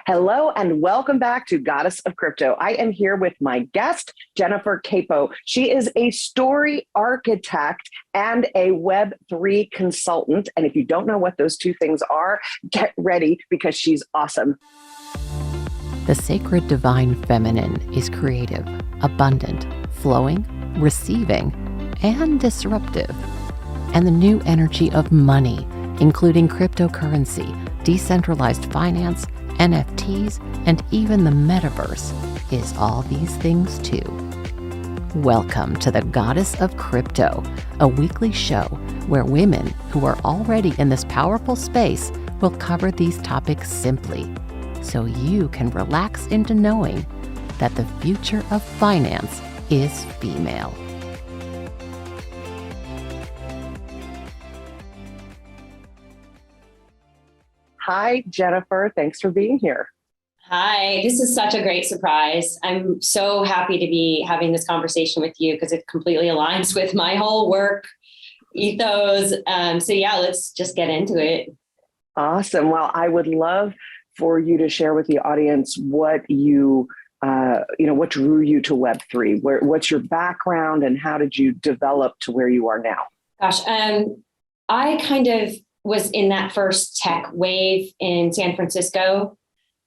Hello and welcome back to Goddess of Crypto. I am here with my guest, Jennifer Capo. She is a story architect and a Web3 consultant. And if you don't know what those two things are, get ready because she's awesome. The sacred divine feminine is creative, abundant, flowing, receiving, and disruptive. And the new energy of money, including cryptocurrency, decentralized finance, NFTs, and even the metaverse, is all these things too. Welcome to the Goddess of Crypto, a weekly show where women who are already in this powerful space will cover these topics simply, so you can relax into knowing that the future of finance is female. Hi, Jennifer. Thanks for being here. Hi, this is such a great surprise. I'm so happy to be having this conversation with you because it completely aligns with my whole work ethos. So yeah, let's just get into it. Awesome. Well, I would love for you to share with the audience what what drew you to Web3? What's your background and how did you develop to where you are now? Gosh, I kind of was in that first tech wave in San Francisco.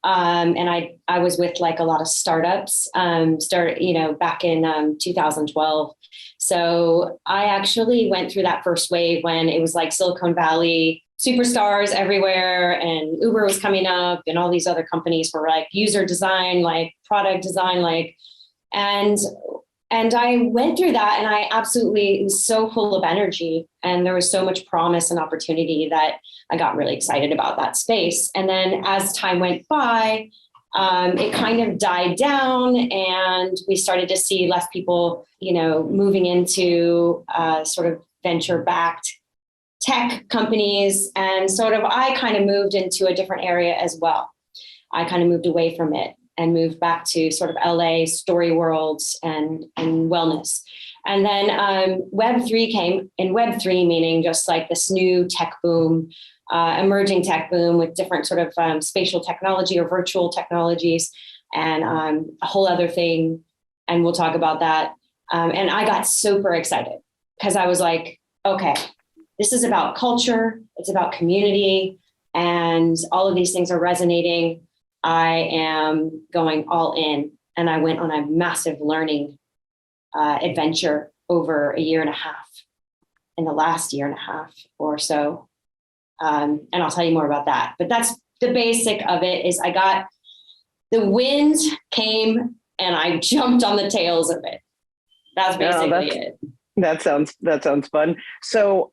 And I was with like a lot of startups, back in 2012. So I actually went through that first wave when it was like Silicon Valley, superstars everywhere, and Uber was coming up, and all these other companies were like user design, like product design, and I went through that, and I absolutely was so full of energy, and there was so much promise and opportunity that I got really excited about that space. And then as time went by, it kind of died down, and we started to see less people, moving into sort of venture-backed tech companies. And sort of, I kind of moved into a different area as well. I kind of moved away from it and moved back to sort of LA story worlds and wellness. And then Web3 came, and Web3 meaning just like this new tech boom, emerging tech boom with different sort of spatial technology or virtual technologies and a whole other thing. And we'll talk about that. And I got super excited because I was like, okay, this is about culture, it's about community, and all of these things are resonating. I am going all in, and I went on a massive learning adventure over a year and a half, in the last year and a half or so. And I'll tell you more about that. But that's the basic of it. Is I got the wind came and I jumped on the tails of it. That's basically it. That sounds fun. So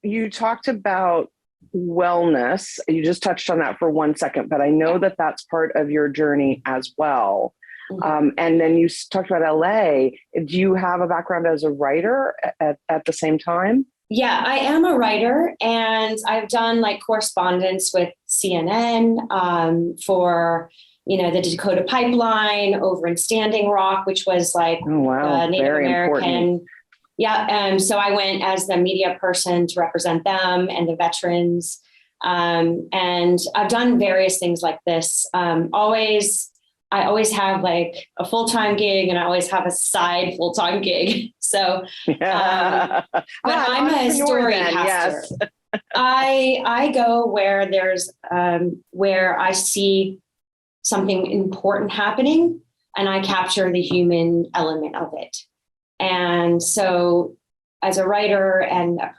you talked about wellness. You just touched on that for 1 second, but I know that that's part of your journey as well. Mm-hmm. And then you talked about LA. Do you have a background as a writer at the same time? Yeah, I am a writer, and I've done like correspondence with CNN for, the Dakota Pipeline over in Standing Rock, which was like Native very American. Important. Yeah. So I went as the media person to represent them and the veterans. And I've done various things like this. I always have like a full-time gig, and I always have a side full-time gig. So, but I'm a storycaster. Yes. I go where there's, where I see something important happening, and I capture the human element of it. And so as a writer and a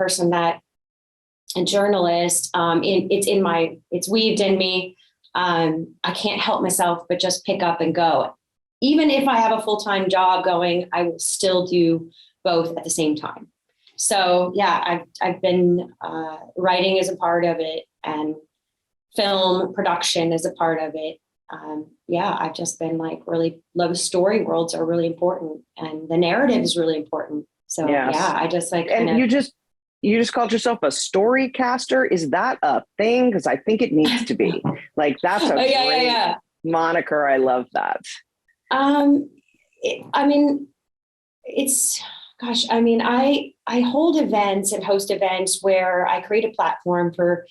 journalist, it's weaved in me. I can't help myself but just pick up and go. Even if I have a full-time job going, I will still do both at the same time. So yeah, I've been writing as a part of it, and film production as a part of it. I've just been like really love story worlds are really important, and the narrative is really important. So yes. Yeah, I just like, and you just called yourself a story caster. Is that a thing? Because I think it needs to be. Like that's a great moniker. I love that. I hold events and host events where I create a platform for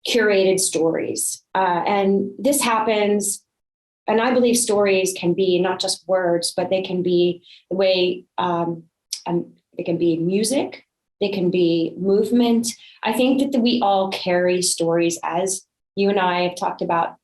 curated stories. And this happens, and I believe stories can be not just words, but they can be the way, they can be music, they can be movement. I think that we all carry stories, as you and I have talked about,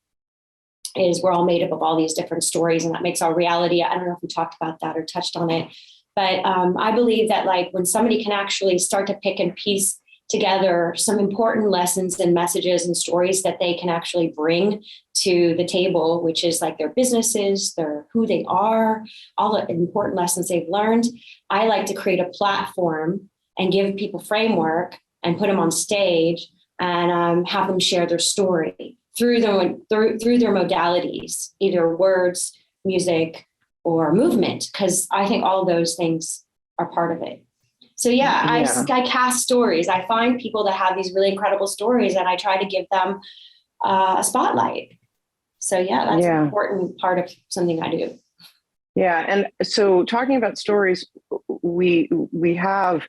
is we're all made up of all these different stories, and that makes our reality. I don't know if we talked about that or touched on it, but I believe that like when somebody can actually start to pick and piece together some important lessons and messages and stories that they can actually bring to the table, which is like their businesses, their who they are, all the important lessons they've learned. I like to create a platform and give people framework and put them on stage and have them share their story through their modalities, either words, music, or movement, because I think all of those things are part of it. So yeah, I cast stories. I find people that have these really incredible stories, and I try to give them a spotlight. So yeah, that's an important part of something I do. Yeah, and so talking about stories, we have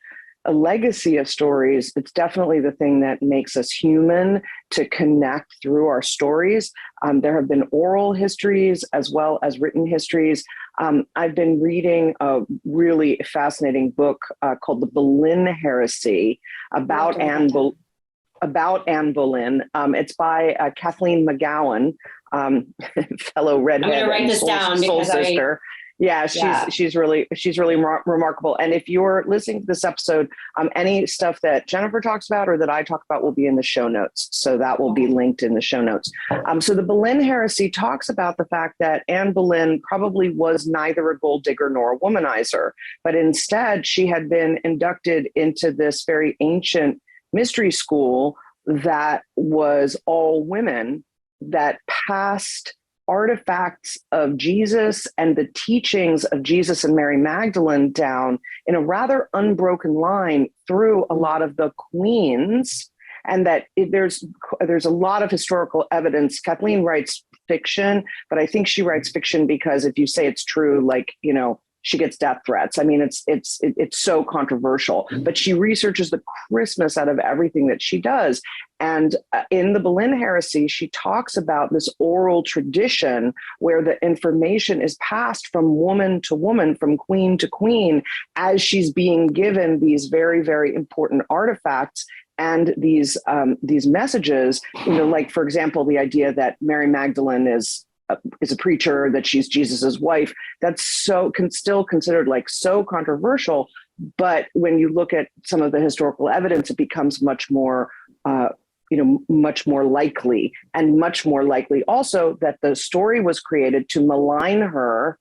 a legacy of stories. It's definitely the thing that makes us human, to connect through our stories. There have been oral histories as well as written histories. I've been reading a really fascinating book called The Boleyn Heresy about Anne Boleyn. It's by Kathleen McGowan, fellow redhead. I'm going to write this down soul because sister. Yeah, she's really remarkable. And if you're listening to this episode, any stuff that Jennifer talks about or that I talk about will be in the show notes. So that will be linked in the show notes. So the Boleyn Heresy talks about the fact that Anne Boleyn probably was neither a gold digger nor a womanizer, but instead she had been inducted into this very ancient mystery school that was all women, that passed artifacts of Jesus and the teachings of Jesus and Mary Magdalene down in a rather unbroken line through a lot of the queens, and that there's a lot of historical evidence. Kathleen writes fiction, but I think she writes fiction because if you say it's true, like, you know, she gets death threats. I mean, it's so controversial, but she researches the Christmas out of everything that she does. And in the Boleyn Heresy, she talks about this oral tradition where the information is passed from woman to woman, from queen to queen, as she's being given these very, very important artifacts and these messages. You know, like, for example, the idea that Mary Magdalene is a preacher, that she's Jesus's wife. That's still considered like so controversial. But when you look at some of the historical evidence, it becomes much more, much more likely, and much more likely also that the story was created to malign her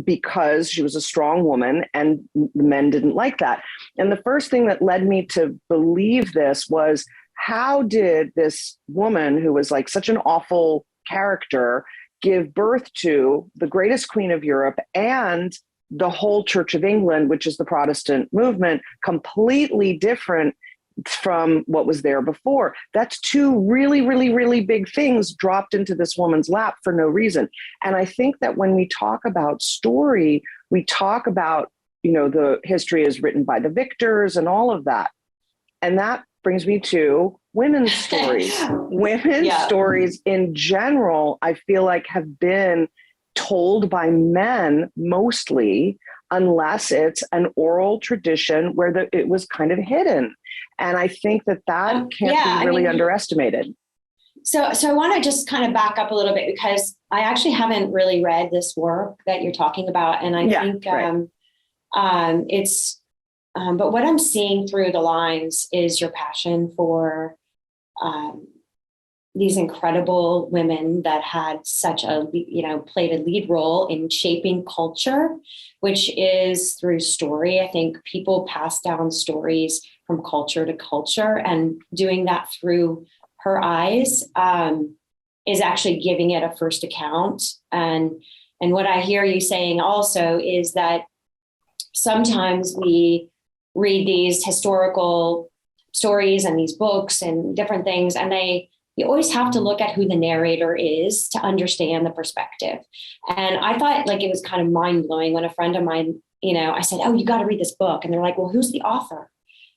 because she was a strong woman, and the men didn't like that. And the first thing that led me to believe this was, how did this woman, who was like such an awful character, give birth to the greatest queen of Europe and the whole Church of England, which is the Protestant movement, completely different from what was there before? That's two really, really, really big things dropped into this woman's lap for no reason. And I think that when we talk about story, we talk about, you know, the history is written by the victors and all of that. And that brings me to women's stories. Women's stories in general, I feel like, have been told by men mostly, unless it's an oral tradition where it was kind of hidden. And I think that can't be really underestimated. So I want to just kind of back up a little bit, because I actually haven't really read this work that you're talking about. And I think but what I'm seeing through the lines is your passion for these incredible women that had such a, played a lead role in shaping culture, which is through story. I think people pass down stories from culture to culture, and doing that through her eyes is actually giving it a first account. And what I hear you saying also is that sometimes we read these historical stories and these books and different things, and you always have to look at who the narrator is to understand the perspective. And I thought like it was kind of mind blowing when a friend of mine, I said, "Oh, you got to read this book." And they're like, "Well, who's the author?"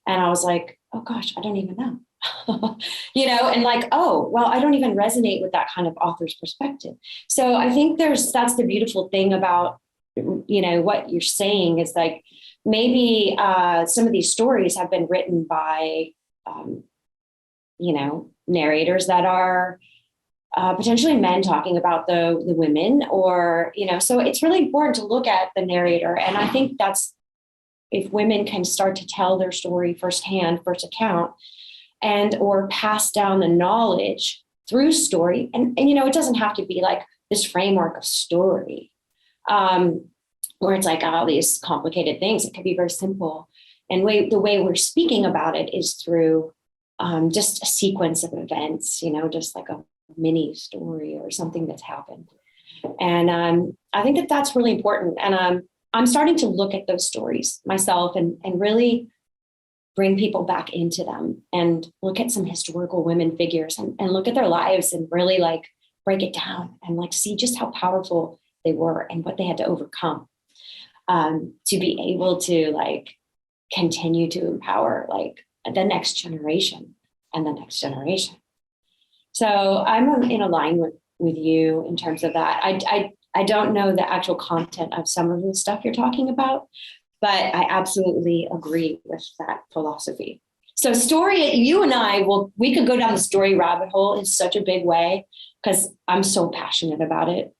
And I was like, "Oh gosh, I don't even know." And like, oh, well, I don't even resonate with that kind of author's perspective. So I think that's the beautiful thing about, what you're saying is like, maybe some of these stories have been written by, narrators that are potentially men talking about the women, or, so it's really important to look at the narrator. And I think that's, if women can start to tell their story firsthand, first account, and or pass down the knowledge through story. And it doesn't have to be like this framework of story, where it's like all these complicated things. It could be very simple. And the way we're speaking about it is through just a sequence of events, just like a mini story or something that's happened. And I think that that's really important. And I'm starting to look at those stories myself and really bring people back into them and look at some historical women figures and look at their lives and really like break it down and like see just how powerful they were and what they had to overcome to be able to like continue to empower like the next generation and the next generation. So I'm in alignment with you in terms of that. I don't know the actual content of some of the stuff you're talking about, but I absolutely agree with that philosophy. So story, you and we could go down the story rabbit hole in such a big way because I'm so passionate about it.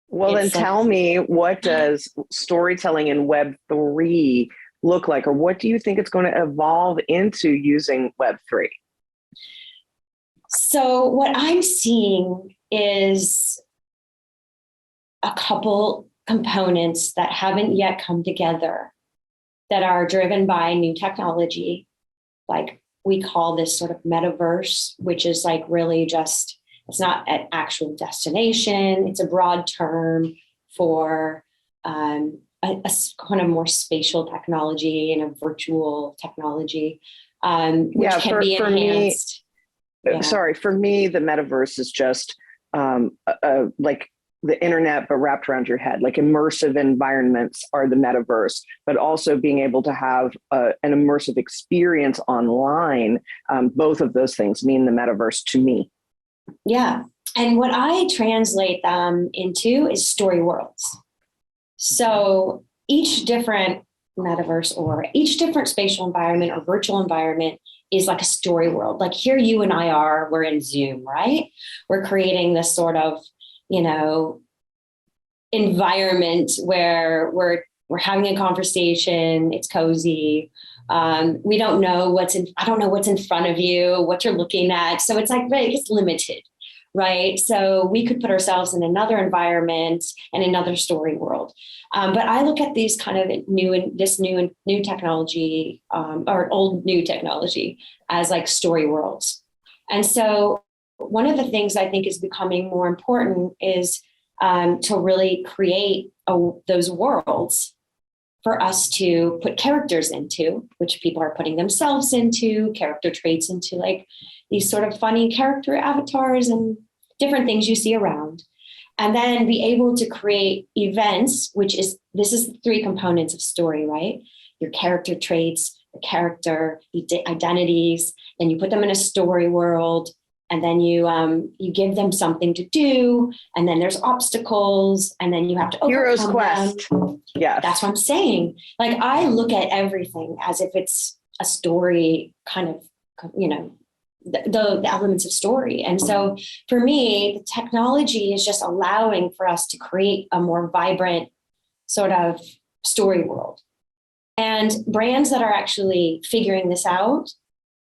Well, then tell me, what does storytelling in Web3 look like, or what do you think it's going to evolve into using Web3? So what I'm seeing is a couple components that haven't yet come together that are driven by new technology. Like we call this sort of metaverse, which is like really just, it's not an actual destination. It's a broad term for a kind of more spatial technology and a virtual technology, which can be enhanced. For me, the metaverse is just like the internet, but wrapped around your head. Like immersive environments are the metaverse, but also being able to have an immersive experience online. Both of those things mean the metaverse to me. Yeah. And what I translate them into is story worlds. So each different metaverse or each different spatial environment or virtual environment is like a story world. Like here you and I we're in Zoom, right? We're creating this sort of, environment where we're having a conversation. It's cozy. We don't know I don't know what's in front of you, what you're looking at. So it's like, it's limited, right? So we could put ourselves in another environment and another story world. But I look at these kind of new technology, or old new technology as like story worlds. And so one of the things I think is becoming more important is to really create those worlds for us to put characters into, which people are putting themselves into, character traits into, like these sort of funny character avatars and different things you see around. And then be able to create events, this is the three components of story, right? Your character traits, the character identities, and you put them in a story world. And then you give them something to do, and then there's obstacles, and then you have to overcome Hero's Quest. Yeah, that's what I'm saying. Like I look at everything as if it's a story, kind of, the elements of story. And so for me, the technology is just allowing for us to create a more vibrant sort of story world. And brands that are actually figuring this out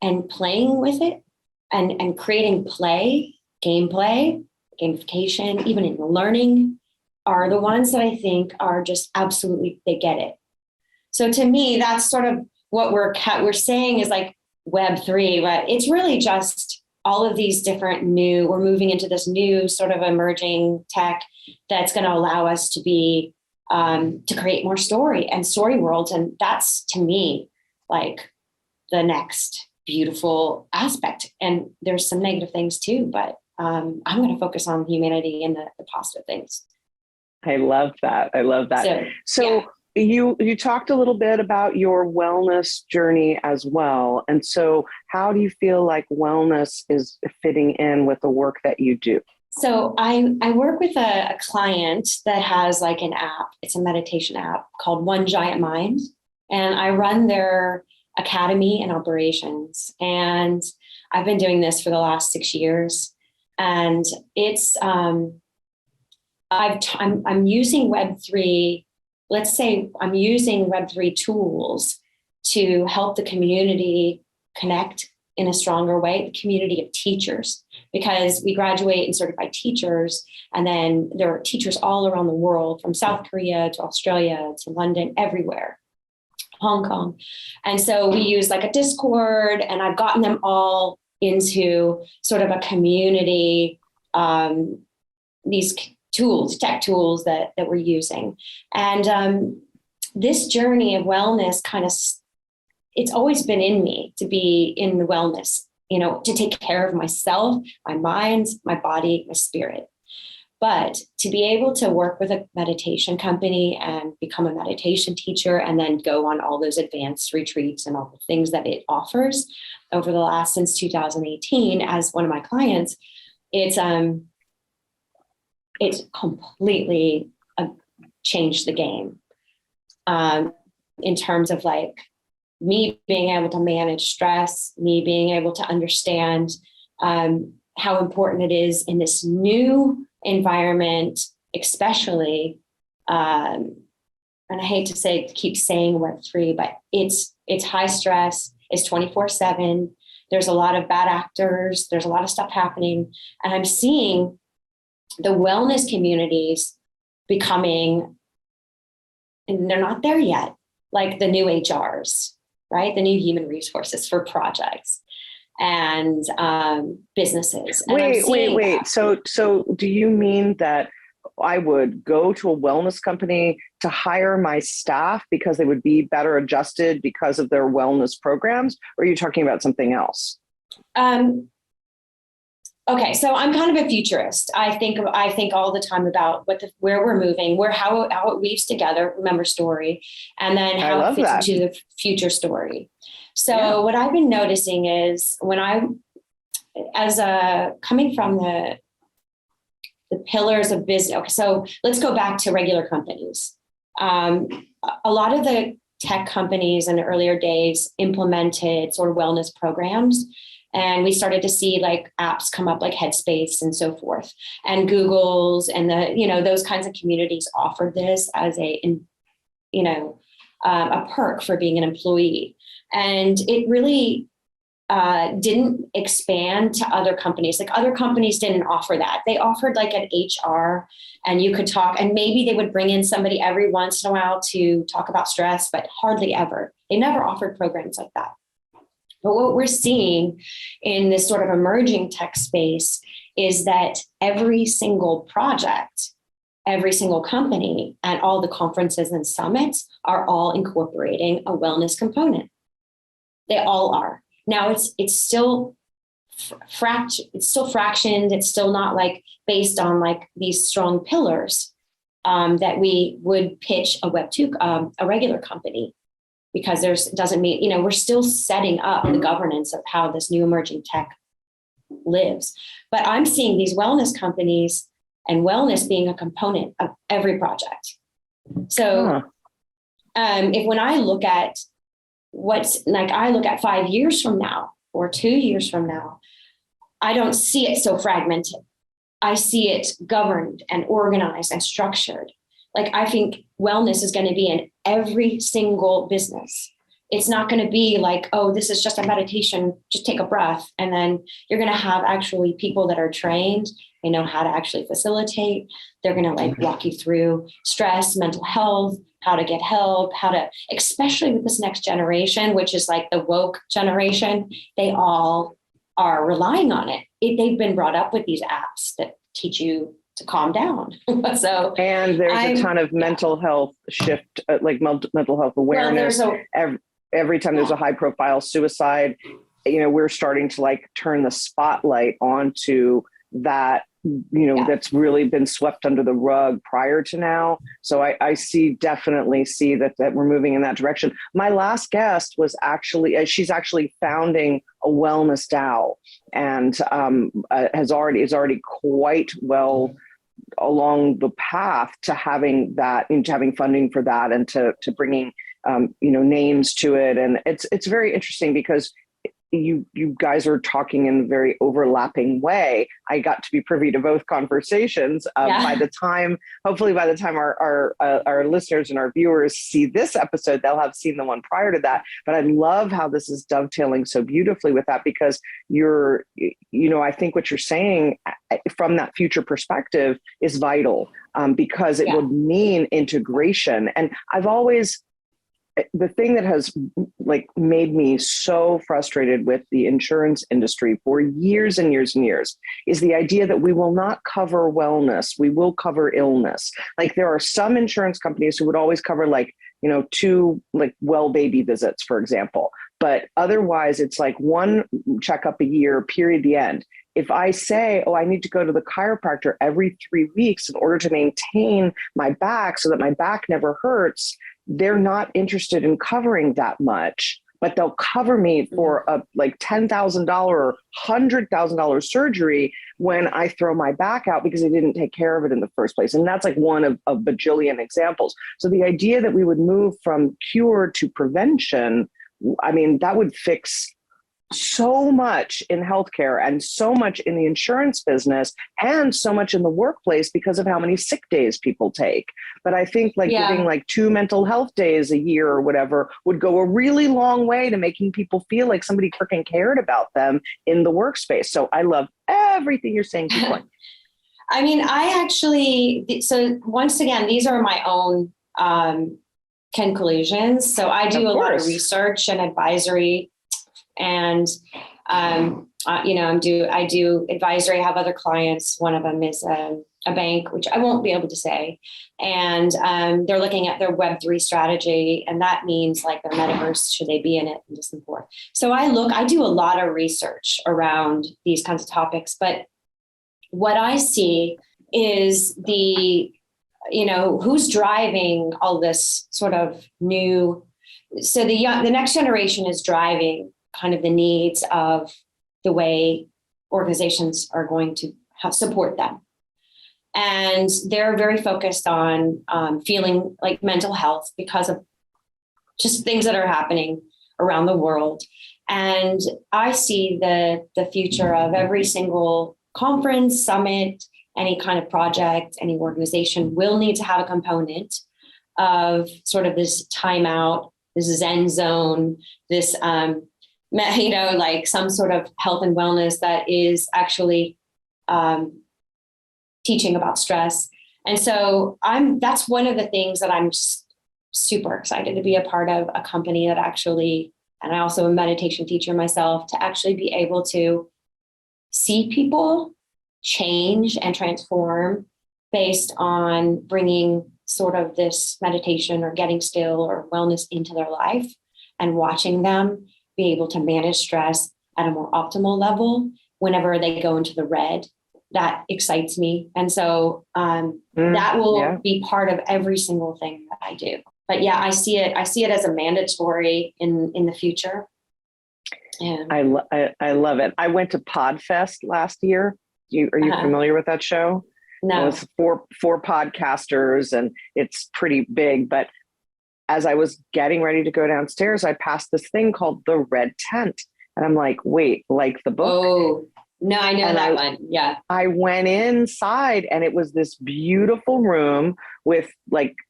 and playing with it, and creating gameplay, gamification, even in learning, are the ones that I think are just absolutely, they get it. So to me, that's sort of what we're saying is like Web3, but it's really just all of these different we're moving into this new sort of emerging tech that's going to allow us to be, to create more story and story worlds. And that's, to me, like the next beautiful aspect. And there's some negative things too, but I'm going to focus on humanity and the positive things. I love that. So you talked a little bit about your wellness journey as well. And so how do you feel like wellness is fitting in with the work that you do? So I work with a client that has like an app. It's a meditation app called One Giant Mind. And I run their academy and operations. And I've been doing this for the last 6 years. And it's, I'm using Web3. Let's say I'm using Web3 tools to help the community connect in a stronger way, the community of teachers, because we graduate and certify teachers. And then there are teachers all around the world, from South Korea to Australia to London, everywhere, Hong Kong. And so we use like a Discord, and I've gotten them all into sort of a community, these tools, tech tools that we're using. And this journey of wellness it's always been in me to be in the wellness, to take care of myself, my mind, my body, my spirit. But to be able to work with a meditation company and become a meditation teacher, and then go on all those advanced retreats and all the things that it offers over the last, since 2018, as one of my clients, it's completely changed the game in terms of like me being able to manage stress, me being able to understand how important it is in this new environment, especially. And I hate to keep saying Web3, but it's high stress, it's 24/7. There's a lot of bad actors. There's a lot of stuff happening. And I'm seeing the wellness communities becoming, and they're not there yet, like the new HRs, right? The new human resources for projects and businesses. And Wait. So do you mean that I would go to a wellness company to hire my staff because they would be better adjusted because of their wellness programs? Or are you talking about something else? Okay, so I'm kind of a futurist. I think all the time about where we're moving, how it weaves together. Remember story, and then how it fits into the future story. So what I've been noticing is coming from the pillars of business. Okay, so let's go back to regular companies. A lot of the tech companies in the earlier days implemented sort of wellness programs. And we started to see like apps come up like Headspace and so forth, and Google's and those kinds of communities offered this as a perk for being an employee. And it really didn't expand to other companies. Like other companies didn't offer that. They offered like an HR, and you could talk, and maybe they would bring in somebody every once in a while to talk about stress, but hardly ever. They never offered programs like that. But what we're seeing in this sort of emerging tech space is that every single project, every single company, and all the conferences and summits are all incorporating a wellness component. They all are. Now it's still fractioned. It's still not like based on like these strong pillars that we would pitch a Web2, a regular company. Because doesn't mean, we're still setting up the governance of how this new emerging tech lives. But I'm seeing these wellness companies and wellness being a component of every project. So when I look at I look at 5 years from now or 2 years from now, I don't see it so fragmented. I see it governed and organized and structured. Like I think wellness is going to be in every single business. It's not going to be like, oh, this is just a meditation, just take a breath. And then you're going to have actually people that are trained. They know how to actually facilitate. They're going to like walk you through stress, mental health, how to get help, especially with this next generation, which is like the woke generation. They all are relying on it. They've been brought up with these apps that teach you to calm down. And there's a ton of mental health shift, like mental health awareness. Well, every time there's a high profile suicide, we're starting to like turn the spotlight onto that that's really been swept under the rug prior to now. So I definitely see that we're moving in that direction. My last guest was actually, she's actually founding a wellness DAO, and is already quite well along the path to having that, into having funding for that, and to bringing names to it. And it's very interesting because you guys are talking in a very overlapping way. I got to be privy to both conversations. Hopefully by the time our listeners and our viewers see this episode, they'll have seen the one prior to that. But I love how this is dovetailing so beautifully with that, because I think what you're saying from that future perspective is vital, because it would mean integration. And the thing that has made me so frustrated with the insurance industry for years and years and years is the idea that we will not cover wellness. We will cover illness. Like, there are some insurance companies who would always cover 2 well baby visits, for example. But otherwise it's like one checkup a year, period, the end. If I say, I need to go to the chiropractor every 3 weeks in order to maintain my back so that my back never hurts, they're not interested in covering that much, but they'll cover me for a $10,000 or $100,000 surgery when I throw my back out because I didn't take care of it in the first place. And that's one of a bajillion examples. So the idea that we would move from cure to prevention, that would fix so much in healthcare and so much in the insurance business and so much in the workplace because of how many sick days people take. But I think giving 2 mental health days a year or whatever would go a really long way to making people feel like somebody freaking cared about them in the workspace. So I love everything you're saying. So once again, these are my own conclusions. So I do a lot of research and advisory. And, I do advisory. I have other clients. One of them is a bank, which I won't be able to say. And they're looking at their Web3 strategy. And that means their metaverse, should they be in it, and just so forth. So I do a lot of research around these kinds of topics. But what I see is who's driving all this sort of new. So the next generation is driving kind of the needs of the way organizations are going to support them. And they're very focused on feeling like mental health because of just things that are happening around the world. And I see the future of every single conference, summit, any kind of project, any organization will need to have a component of sort of this timeout, this Zen zone, this some sort of health and wellness that is actually teaching about stress. And so that's one of the things that I'm super excited to be a part of, a company that actually, and I also am a meditation teacher myself, to actually be able to see people change and transform based on bringing sort of this meditation or getting still or wellness into their life, and watching them be able to manage stress at a more optimal level whenever they go into the red. That excites me. And so that will be part of every single thing that I do. But I see it as a mandatory in the future. And I love it. I went to Podfest last year. Are you familiar with that show? No. It's four podcasters and it's pretty big, but as I was getting ready to go downstairs, I passed this thing called the Red Tent. And I'm like, wait, like the book? Oh, no, I know that one. Yeah. I went inside and it was this beautiful room with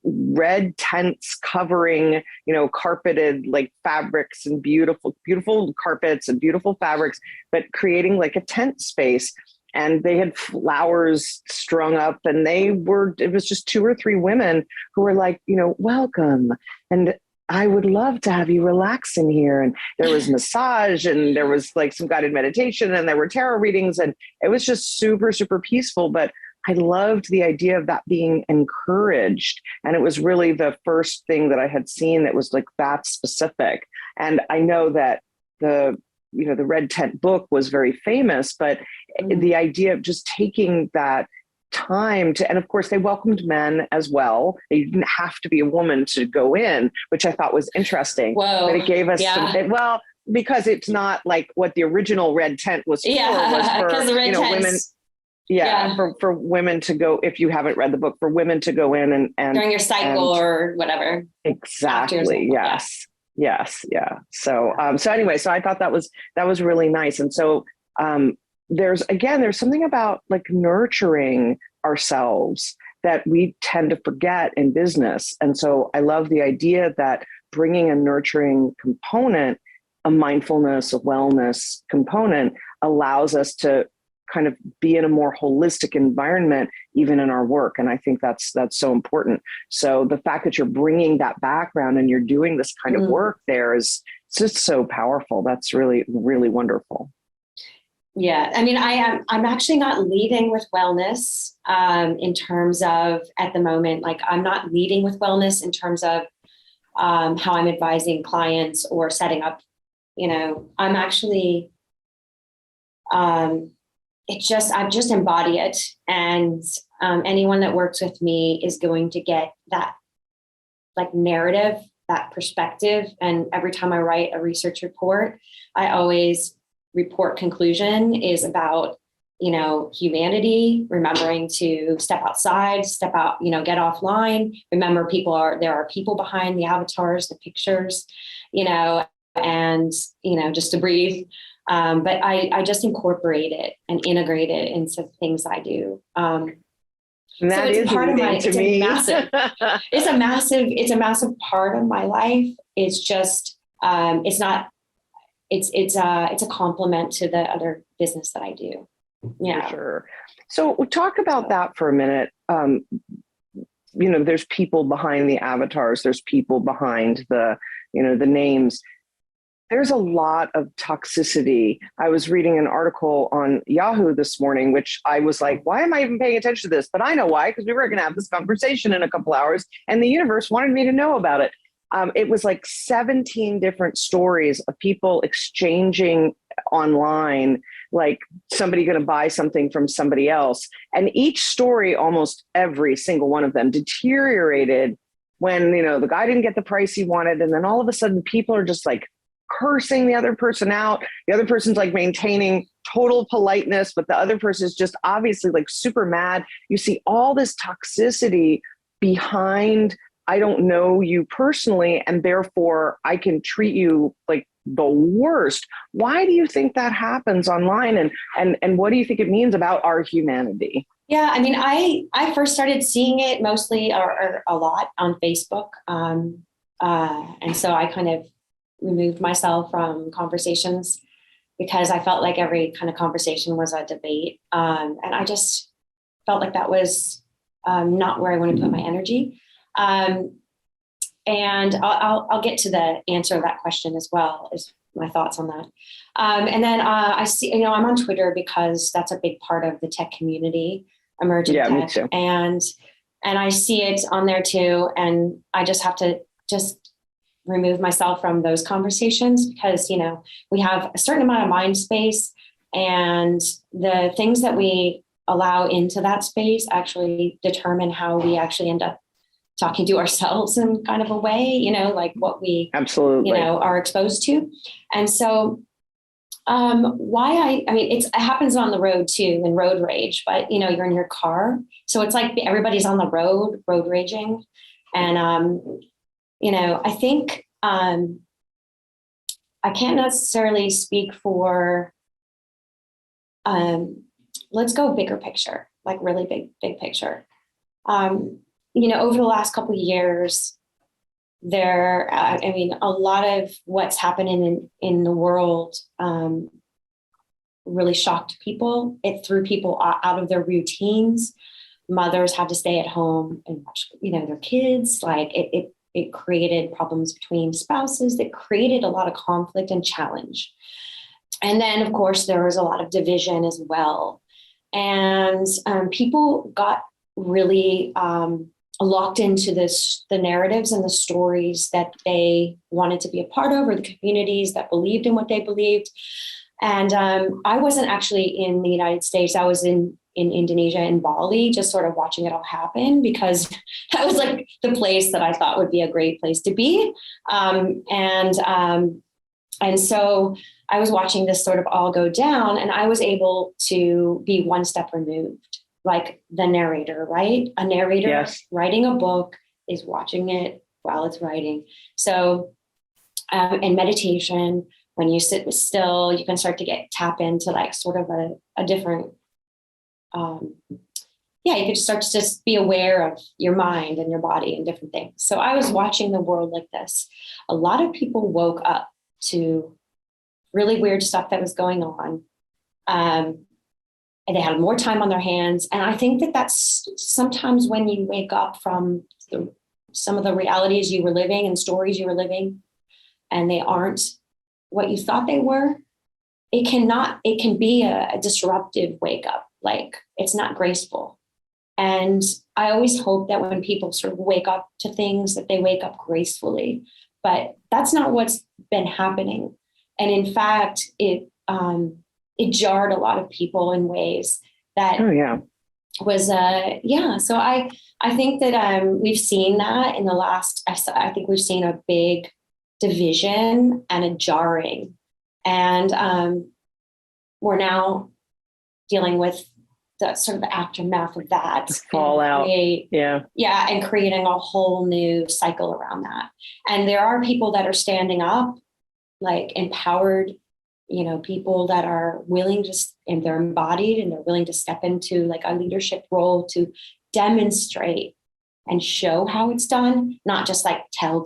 red tents covering, carpeted fabrics and beautiful carpets and beautiful fabrics, but creating a tent space. And they had flowers strung up, and it was just 2 or 3 women who were welcome. And I would love to have you relax in here. And there was massage, and there was some guided meditation, and there were tarot readings, and it was just super, super peaceful. But I loved the idea of that being encouraged. And it was really the first thing that I had seen that was that specific. And I know that the the Red Tent book was very famous, but the idea of just taking that time to, and of course they welcomed men as well. You didn't have to be a woman to go in, which I thought was interesting. Whoa. But it gave us Yeah. because it's not like what the original Red Tent was for, was for the Red Tents, women. For women to go, if you haven't read the book, for women to go in and during your cycle or whatever. Exactly. Yes. Yeah. So anyway, so I thought that was really nice. And so there's something about like nurturing ourselves that we tend to forget in business. And so I love the idea that bringing a nurturing component, a mindfulness, a wellness component, allows us to kind of be in a more holistic environment, even in our work. And I think that's so important. So the fact that you're bringing that background and you're doing this kind of work there is just so powerful. That's really, really wonderful. Yeah. I mean, I'm actually not leading with wellness in terms of, at the moment, like I'm not leading with wellness in terms of how I'm advising clients or setting up, I'm actually, I've just embody it. And anyone that works with me is going to get that like narrative, that perspective. And every time I write a research report, I always report conclusion is about, humanity, remembering to step outside, step out, get offline. Remember, there are people behind the avatars, the pictures, and, just to breathe. But I just incorporate it and integrate it into things I do. And that so it's is part of my, to me. It's a massive part of my life. It's just, it's a complement to the other business that I do. Yeah. For sure. So we'll talk about that for a minute. There's people behind the avatars. There's people behind the names. There's a lot of toxicity. I was reading an article on Yahoo this morning, which I was like, why am I even paying attention to this? But I know why, because we were going to have this conversation in a couple hours and the universe wanted me to know about it. It was like 17 different stories of people exchanging online, like somebody going to buy something from somebody else. And each story, almost every single one of them, deteriorated when, the guy didn't get the price he wanted. And then all of a sudden people are just like cursing the other person out. The other person's like maintaining total politeness, but the other person is just obviously like super mad. You see all this toxicity behind, I don't know you personally, and therefore I can treat you like the worst. Why do you think that happens online? And what do you think it means about our humanity? Yeah, I mean, I first started seeing it mostly or a lot on Facebook. And so I kind of removed myself from conversations because I felt like every kind of conversation was a debate. And I just felt like that was not where I want to put my energy. And I'll get to the answer of that question as well, as my thoughts on that. And then I see, I'm on Twitter because that's a big part of the tech community, emerging tech. Me too. And I see it on there too. And I just have to just remove myself from those conversations because, we have a certain amount of mind space, and the things that we allow into that space actually determine how we actually end up talking to ourselves in kind of a way, like what we absolutely, are exposed to. And so it happens on the road too, in road rage, but you're in your car. So it's like everybody's on the road raging. And, I think I can't necessarily speak for, let's go bigger picture, like really big picture. Over the last couple of years, a lot of what's happening in the world really shocked people. It threw people out of their routines. Mothers had to stay at home and watch, their kids. Like it created problems between spouses. It created a lot of conflict and challenge. And then, of course, there was a lot of division as well. And people got really locked into the narratives and the stories that they wanted to be a part of, or the communities that believed in what they believed. And I wasn't actually in the United States. I was in Indonesia, in Bali, just sort of watching it all happen, because that was like the place that I thought would be a great place to be. And so I was watching this sort of all go down, and I was able to be one step removed, like the narrator, right? A narrator Yes. writing a book is watching it while it's writing. So in meditation, when you sit still, you can start to tap into like sort of a different, you could start to just be aware of your mind and your body and different things. So I was watching the world like this. A lot of people woke up to really weird stuff that was going on. And they had more time on their hands. And I think that that's sometimes when you wake up from some of the realities you were living and stories you were living, and they aren't what you thought they were, it can be a disruptive wake up. Like, it's not graceful. And I always hope that when people sort of wake up to things, that they wake up gracefully, but that's not what's been happening. And in fact, it jarred a lot of people in ways that was, So I think that we've seen that in the last, I think we've seen a big division and a jarring. And we're now dealing with the sort of the aftermath of that, fallout. And creating a whole new cycle around that. And there are people that are standing up, like empowered, people that are willing to, and they're embodied, and they're willing to step into like a leadership role to demonstrate and show how it's done, not just like tell.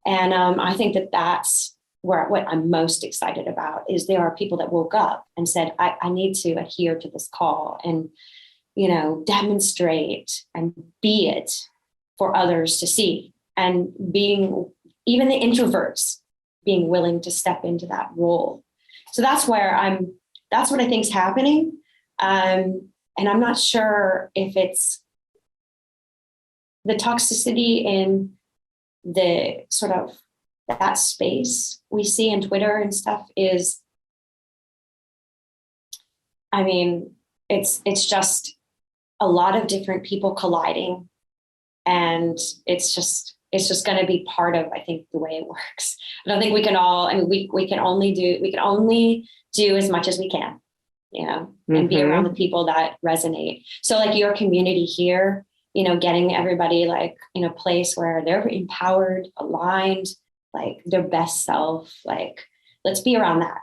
And I think that that's what I'm most excited about, is there are people that woke up and said, I need to adhere to this call and, demonstrate and be it for others to see, and being, even the introverts, being willing to step into that role. So that's what I think is happening. And I'm not sure if it's the toxicity in the sort of that space we see in Twitter and stuff is, it's just a lot of different people colliding, and it's just going to be part of, I think, the way it works. I don't think we can all, we can only do as much as we can, and be around the people that resonate. So like your community here, getting everybody like in a place where they're empowered, aligned, like their best self, like let's be around that.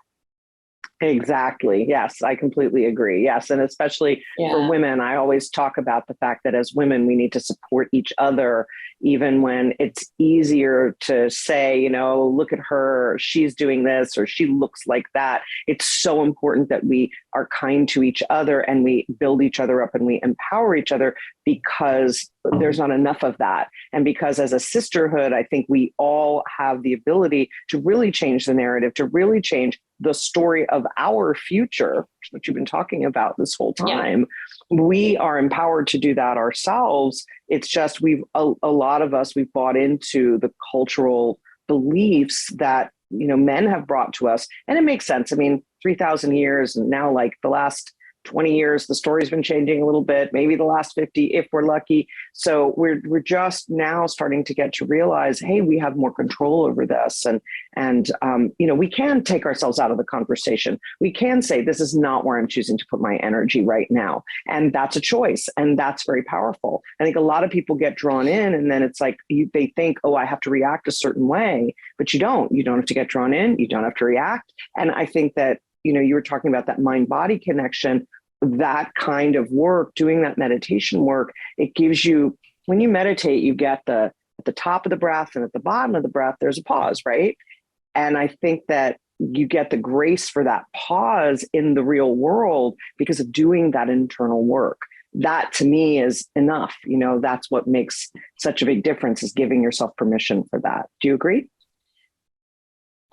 Exactly. Yes, I completely agree. Yes. And especially for women, I always talk about the fact that as women, we need to support each other, even when it's easier to say, look at her, she's doing this, or she looks like that. It's so important that we are kind to each other, and we build each other up, and we empower each other, because there's not enough of that. And because as a sisterhood, I think we all have the ability to really change the narrative, to really change the story of our future, which you've been talking about this whole time. We are empowered to do that ourselves. It's just a lot of us, we've bought into the cultural beliefs that, men have brought to us. And it makes sense. 3,000 years, and now like the last 20 years, the story's been changing a little bit, maybe the last 50, if we're lucky. So we're just now starting to get to realize, hey, we have more control over this. And we can take ourselves out of the conversation. We can say, this is not where I'm choosing to put my energy right now. And that's a choice. And that's very powerful. I think a lot of people get drawn in, and then it's like, they think, oh, I have to react a certain way, but you don't have to get drawn in. You don't have to react. And I think that, you were talking about that mind-body connection, that kind of work, doing that meditation work, it gives you, when you meditate, you get at the top of the breath and at the bottom of the breath, there's a pause, right? And I think that you get the grace for that pause in the real world because of doing that internal work. That to me is enough. That's what makes such a big difference, is giving yourself permission for that. Do you agree?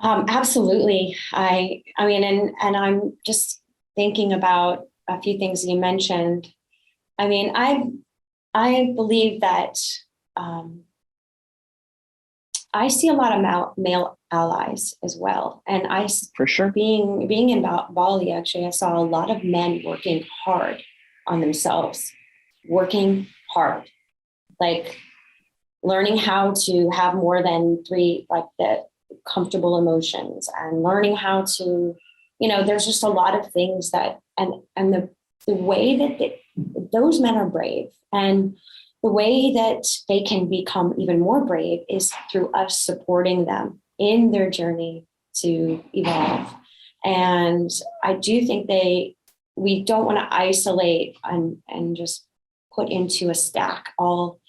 Absolutely. And I'm just thinking about a few things you mentioned. I've I believe that I see a lot of male allies as well. And For sure. being in Bali, actually, I saw a lot of men working hard on themselves, working hard, like learning how to have more than three, like the comfortable emotions, and learning how to, there's just a lot of things that, and the way that those men are brave, and the way that they can become even more brave is through us supporting them in their journey to evolve. And I do think we don't want to isolate and just put into a stack all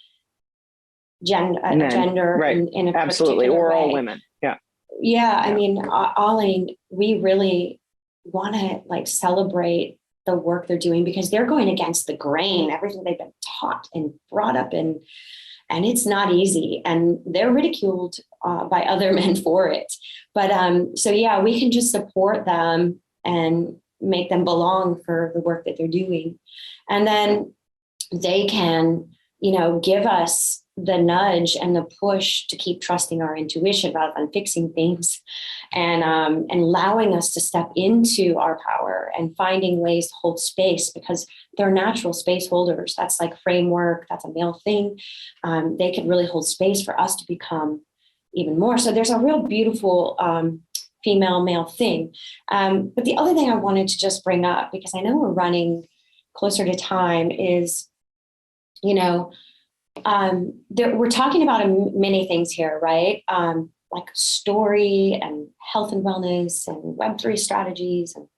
gender right. in a absolutely, or all way. women. Yeah. Yeah. I mean, Ollie, we really want to like celebrate the work they're doing, because they're going against the grain, everything they've been taught and brought up in, and it's not easy, and they're ridiculed by other men for it. But so yeah, we can just support them and make them belong for the work that they're doing, and then they can, give us the nudge and the push to keep trusting our intuition rather than fixing things, and allowing us to step into our power and finding ways to hold space, because they're natural space holders. That's like framework. That's a male thing. They could really hold space for us to become even more. So there's a real beautiful female male thing. But the other thing I wanted to just bring up, because I know we're running closer to time, is, we're talking about many things here, right? Like story and health and wellness and Web3 strategies. And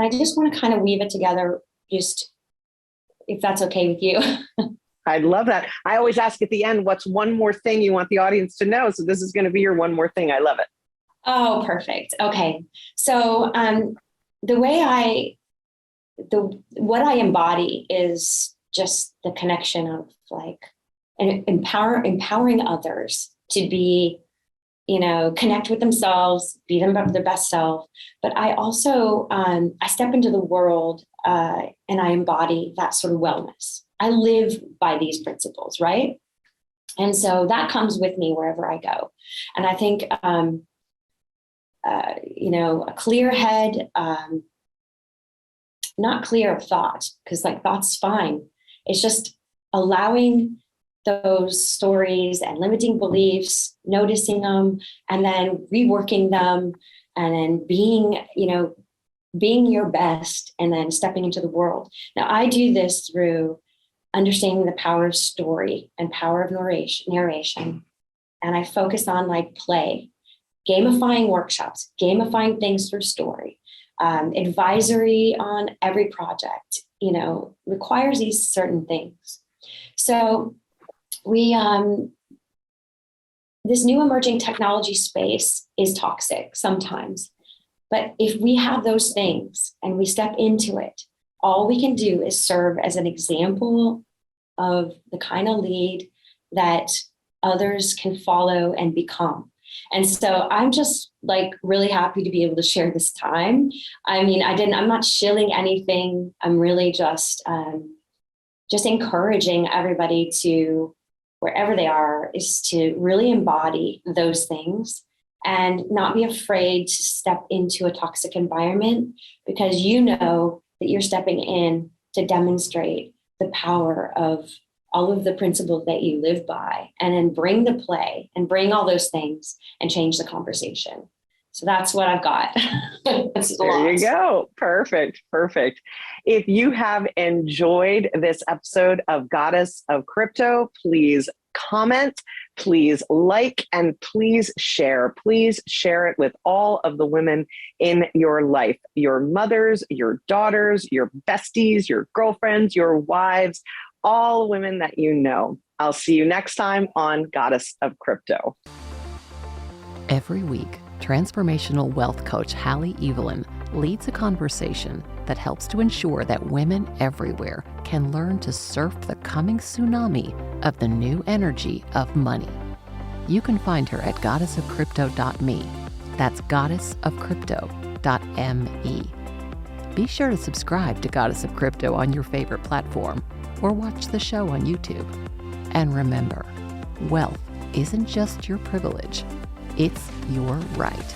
I just want to kind of weave it together, just if that's okay with you. I love that. I always ask at the end, what's one more thing you want the audience to know? So this is going to be your one more thing. I love it. Oh, perfect. Okay. So what I embody is just the connection of like empowering others to be, connect with themselves, be their best self. But I also, I step into the world and I embody that sort of wellness. I live by these principles, right? And so that comes with me wherever I go. And I think, a clear head, not clear of thought, because like thought's fine. It's just allowing those stories and limiting beliefs, noticing them, and then reworking them, and then being your best, and then stepping into the world. Now, I do this through understanding the power of story and power of narration. And I focus on like play, gamifying workshops, gamifying things through story, advisory on every project, requires these certain things. So this new emerging technology space is toxic sometimes, but if we have those things and we step into it, all we can do is serve as an example of the kind of lead that others can follow and become. And so I'm just like really happy to be able to share this time. I mean, I'm not shilling anything. I'm really just encouraging everybody to, wherever they are, is to really embody those things and not be afraid to step into a toxic environment, because that you're stepping in to demonstrate the power of all of the principles that you live by, and then bring the play and bring all those things and change the conversation. So that's what I've got. There you go. Perfect. If you have enjoyed this episode of Goddess of Crypto, please comment, please like, and please share. Please share it with all of the women in your life, your mothers, your daughters, your besties, your girlfriends, your wives, all women that you know. I'll see you next time on Goddess of Crypto. Every week, transformational wealth coach Hallie Evelyn leads a conversation that helps to ensure that women everywhere can learn to surf the coming tsunami of the new energy of money. You can find her at goddessofcrypto.me. That's goddessofcrypto.me. Be sure to subscribe to Goddess of Crypto on your favorite platform. or watch the show on YouTube. And remember, wealth isn't just your privilege, it's your right.